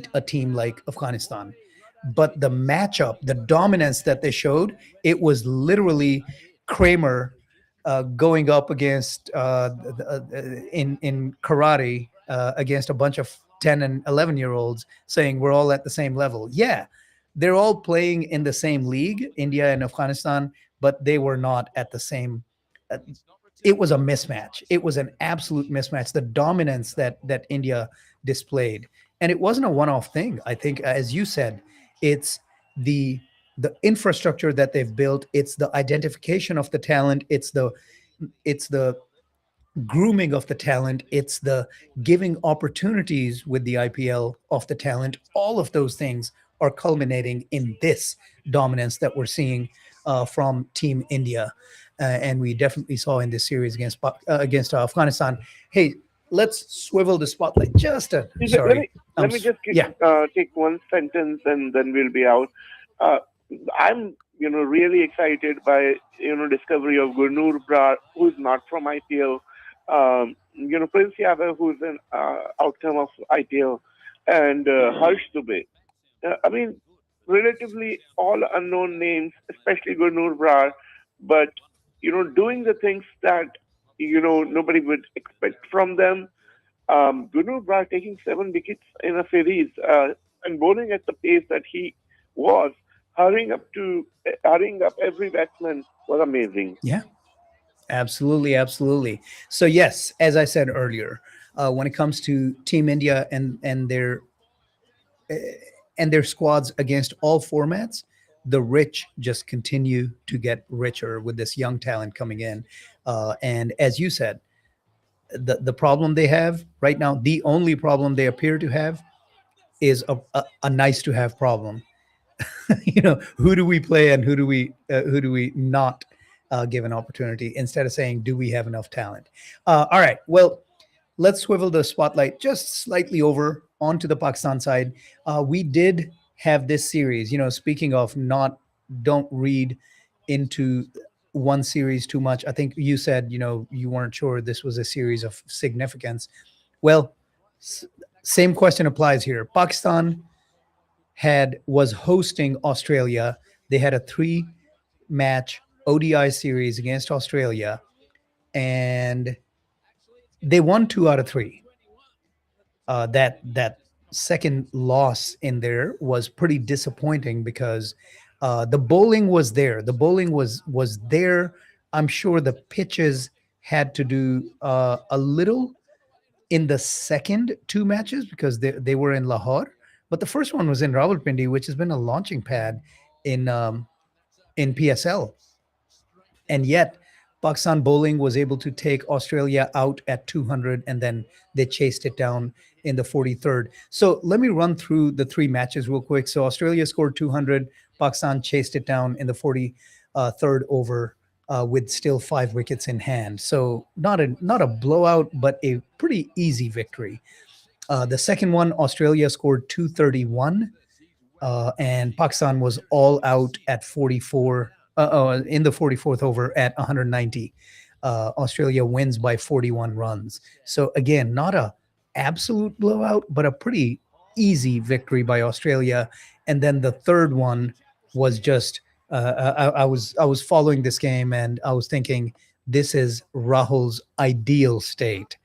beat a team like Afghanistan. But the matchup, the dominance that they showed, it was literally Kramer going up against in karate against a bunch of 10 and 11 year olds saying we're all at the same level. Yeah, they're all playing in the same league, India and Afghanistan, but they were not at the same. Uh, it was a mismatch. It was an absolute mismatch. The dominance that India displayed, and it wasn't a one-off thing. I think, as you said, it's the the infrastructure that they've built. It's the identification of the talent. It's the grooming of the talent. It's the giving opportunities with the IPL of the talent. All of those things are culminating in this dominance that we're seeing from Team India, and we definitely saw in this series against Afghanistan. Hey, let's swivel the spotlight just a Let sorry. me let me just Yeah. take one sentence and then we'll be out. Uh, I'm really excited by discovery of Gurnur Brar, who's not from IPL. Prince Yadav, who's an outcome of IPL, and Harsh Dubey. I mean, relatively all unknown names, especially Gurnur Brar, but doing the things that nobody would expect from them. Gunu Brar taking 7 wickets in a series and bowling at the pace that he was, hurrying up every batsman was amazing. Yeah. Absolutely, absolutely. So yes, as I said earlier, when it comes to Team India and their squads against all formats, the rich just continue to get richer with this young talent coming in. And as you said, the problem they have right now, the only problem they appear to have is a nice to have problem. Who do we play and who do we not give an opportunity instead of saying, do we have enough talent? All right. Well, let's swivel the spotlight just slightly over onto the Pakistan side. We did have this series. Speaking of not, don't read into one series too much. I think you said you weren't sure this was a series of significance. Well, s- same question applies here. Pakistan had was hosting Australia. They had a three-match ODI series against Australia, and they won two out of three. That second loss in there was pretty disappointing because the bowling was there. The bowling was there. I'm sure the pitches had to do a little in the second two matches because they were in Lahore, but the first one was in Rawalpindi, which has been a launching pad in in PSL, and yet Pakistan bowling was able to take Australia out at 200, and then they chased it down in the 43rd. So let me run through the three matches real quick. So Australia scored 200, Pakistan chased it down in the 43rd over with still 5 wickets in hand. So not a blowout, but a pretty easy victory. The second one, Australia scored 231, and Pakistan was all out at 44 in the 44th over at 190. Australia wins by 41 runs. So again, not a absolute blowout, but a pretty easy victory by Australia. And then the third one was just I was following this game and I was thinking this is Rahul's ideal state,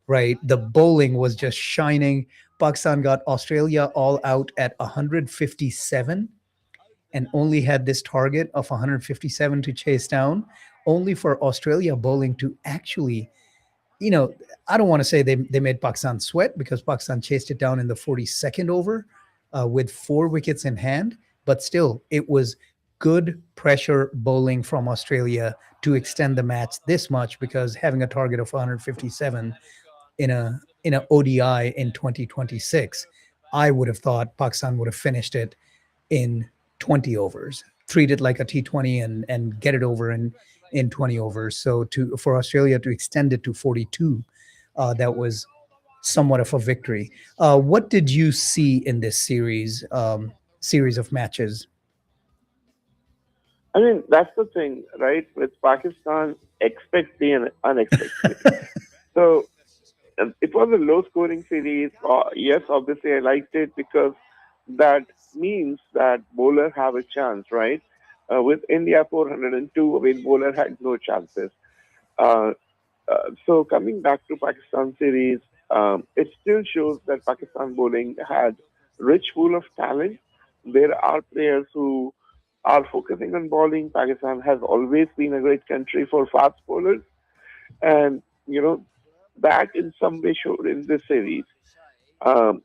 right? The bowling was just shining. Pakistan got Australia all out at 157 and only had this target of 157 to chase down, only for Australia bowling to actually, you know, I don't want to say they made Pakistan sweat because Pakistan chased it down in the 42nd over with 4 wickets in hand, but still, it was good pressure bowling from Australia to extend the match this much because having a target of 157 in a ODI in 2026, I would have thought Pakistan would have finished it in 20 overs, treat it like a T20 and get it over in 20 overs. So to for Australia to extend it to 42, that was somewhat of a victory. What did you see in this series of matches? I mean, that's the thing, right? With Pakistan, expect the unexpected. So and it was a low scoring series. Yes, obviously I liked it because that means that bowler have a chance, right? With India 402, I mean, bowler had no chances. Uh, so coming back to Pakistan series, it still shows that Pakistan bowling had rich pool of talent. There are players who are focusing on bowling. Pakistan has always been a great country for fast bowlers, and that in some way showed in this series. Um,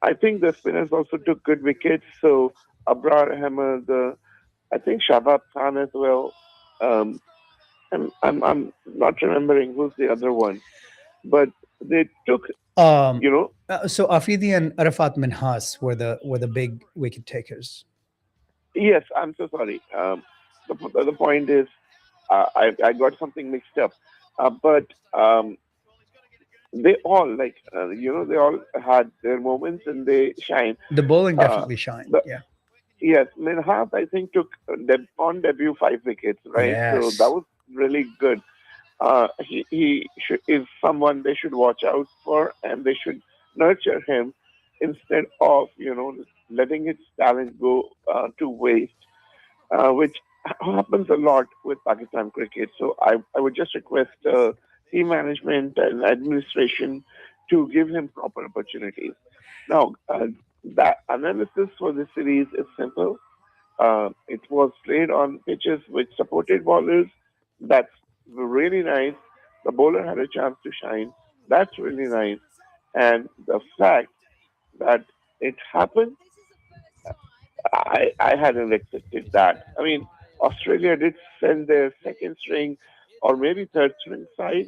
I think the spinners also took good wickets. So Abrar Ahmed, I think Shabab Khan as well. Um, I'm not remembering who's the other one, but they took, Um, you know, so Afridi and Arafat Minhas were the big wicket takers. yes, I'm so sorry. The point is, I got something mixed up, but they all they all had their moments and they shine. The bowling Uh, definitely shined. the Yeah. Yes, Minhas I think took on debut 5 wickets, right? So that Yes. was really good. He is someone they should watch out for, and they should nurture him instead of letting his talent go to waste, which happens a lot with Pakistan cricket. So I would just request team management and administration to give him proper opportunities. Now, that analysis for this series is simple. It was played on pitches which supported bowlers. That's really nice. The bowler had a chance to shine. That's really nice. And the fact that it happened, I hadn't expected that. I mean, Australia did send their second string or maybe third string side,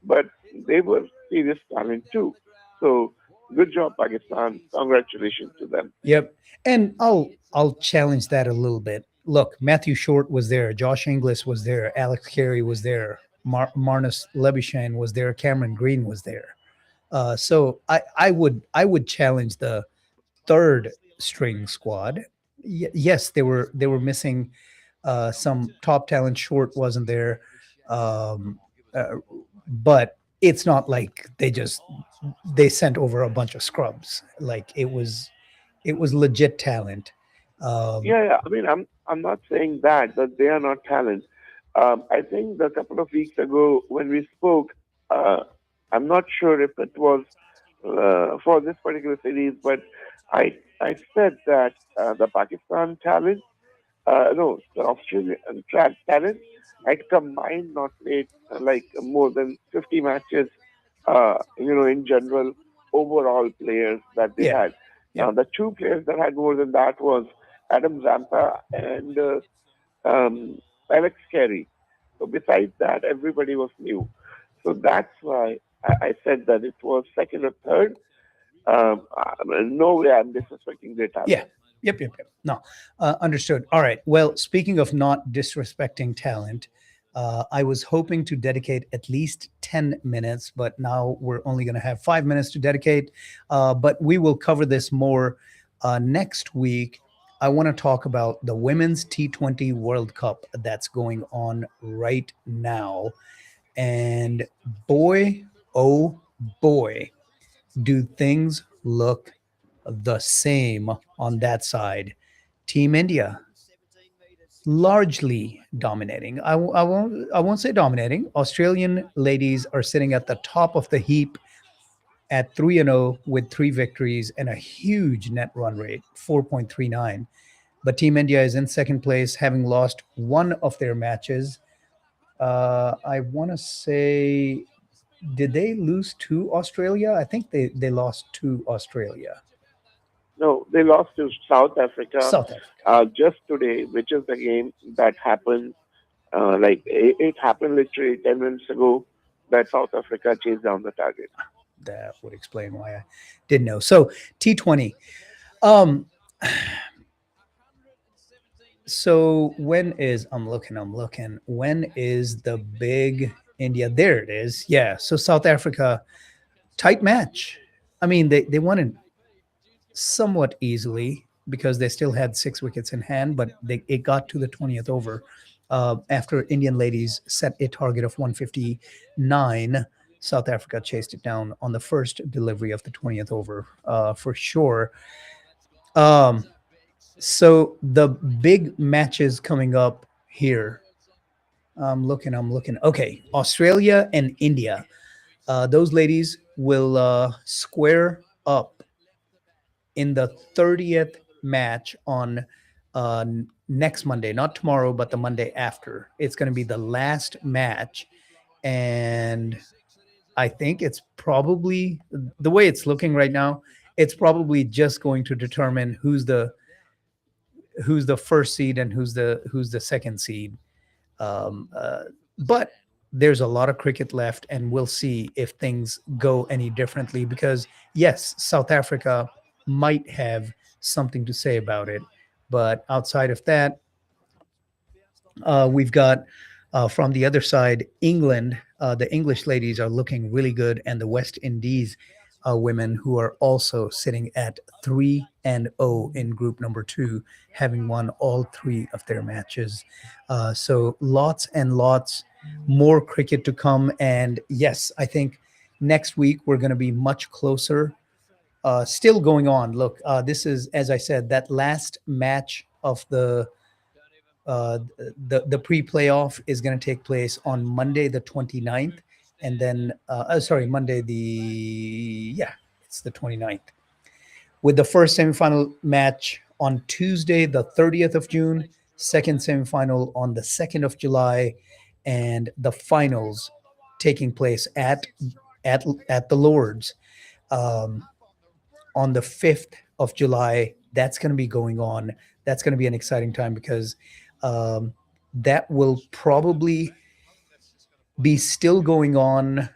but they were serious talent too. So good job, Pakistan. Congratulations to them. Yep. And I'll challenge that a little bit. Look, Matthew Short was there, Josh Inglis was there, Alex Carey was there, Marnus Lebuschagne was there, Cameron Green was there. So I would challenge the third string squad. Yes, they were missing some top talent. Short wasn't there, um, uh, but it's not like they sent over a bunch of scrubs. Like it was legit talent. Um, Yeah, yeah. I mean, I'm not saying that they are not talent. I think a couple of weeks ago when we spoke, uh, I'm not sure if it was for this particular series, but I said that the Pakistan talent, no, the Australian talent had combined not played like more than 50 matches, in general, overall players that they yeah, had. yep. The two players that had more than that was Adam Zampa and um, Alex Carey. So besides that, everybody was new. So that's why I said that it was second or third. No way I'm disrespecting their Yeah. talent. Yep. No, understood. All right. Well, speaking of not disrespecting talent, I was hoping to dedicate at least 10 minutes, but now we're only going to have 5 minutes to dedicate. But we will cover this more next week. I want to talk about the Women's T20 World Cup that's going on right now. And boy, oh boy, do things look the same on that side. Team India largely dominating. I won't say dominating. Australian ladies are sitting at the top of the heap at 3-0 with 3 victories and a huge net run rate, 4.39. But Team India is in second place, having lost one of their matches. I want to say, did they lose to Australia? I think they lost to Australia. No, they lost to South Africa South Africa. just today, which is the game that happened. It happened literally 10 minutes ago that South Africa chased down the target. That would explain why I didn't know. So T20. Um, so when is I'm looking. When is the big India? There it is. Yeah. So South Africa, tight match. I mean, they won it somewhat easily because they still had 6 wickets in hand, but it got to the 20th over after Indian ladies set a target of 159. South Africa chased it down on the first delivery of the 20th over, for sure. Um, so the big matches coming up here. I'm looking. Okay, Australia and India. Those ladies will square up in the 30th match on next Monday, not tomorrow, but the Monday after. It's going to be the last match. And I think it's probably the way it's looking right now, it's probably just going to determine who's the first seed and who's the second seed. Um, uh, but there's a lot of cricket left, and we'll see if things go any differently. Because yes, South Africa might have something to say about it, but outside of that, we've got from the other side, England. The English ladies are looking really good, and the West Indies women, who are also sitting at 3-0 in group number two, having won all three of their matches. So lots and lots more cricket to come. And yes, I think next week we're going to be much closer. Still going on. Look, this is, as I said, that last match of the pre-playoff is going to take place on Monday the 29th, and then sorry, Monday the, yeah, it's the 29th, with the first semifinal match on Tuesday the 30th of June, second semifinal on the 2nd of July, and the finals taking place at the Lords um, on the 5th of July. That's going to be going on. That's going to be an exciting time, because um, that will probably be still going on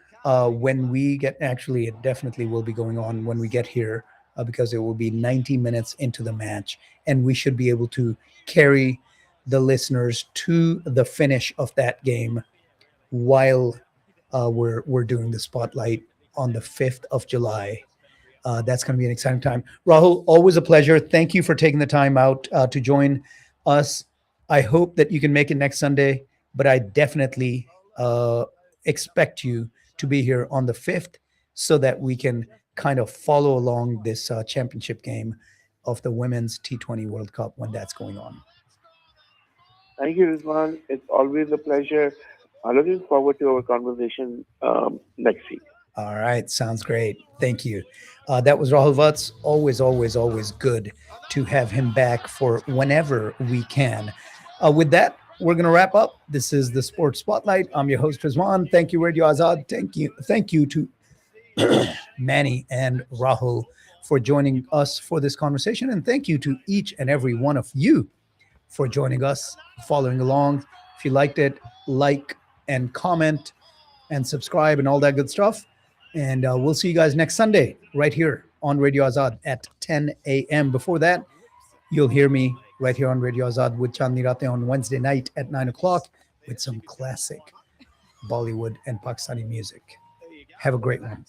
when we get, actually, it definitely will be going on when we get here, because it will be 90 minutes into the match, and we should be able to carry the listeners to the finish of that game while we're doing the spotlight on the 5th of July. That's going to be an exciting time. Rahul, always a pleasure. Thank you for taking the time out to join us. I hope that you can make it next Sunday, but I definitely expect you to be here on the 5th, so that we can kind of follow along this championship game of the Women's T20 World Cup when that's going on. Thank you, Rizwan. It's always a pleasure. I'm looking forward to our conversation next week. All right, sounds great. Thank you. That was Rahul Vats. Always, always, always good to have him back for whenever we can. With that, we're going to wrap up. This is the Sports Spotlight. I'm your host, Rizwan. Thank you, Radio Azad. Thank you to Manny and Rahul for joining us for this conversation. And thank you to each and every one of you for joining us, following along. If you liked it, like and comment and subscribe and all that good stuff. And we'll see you guys next Sunday right here on Radio Azad at 10 a.m. Before that, you'll hear me right here on Radio Azad with Chandni Ratein on Wednesday night at 9 o'clock with some classic Bollywood and Pakistani music. Have a great one.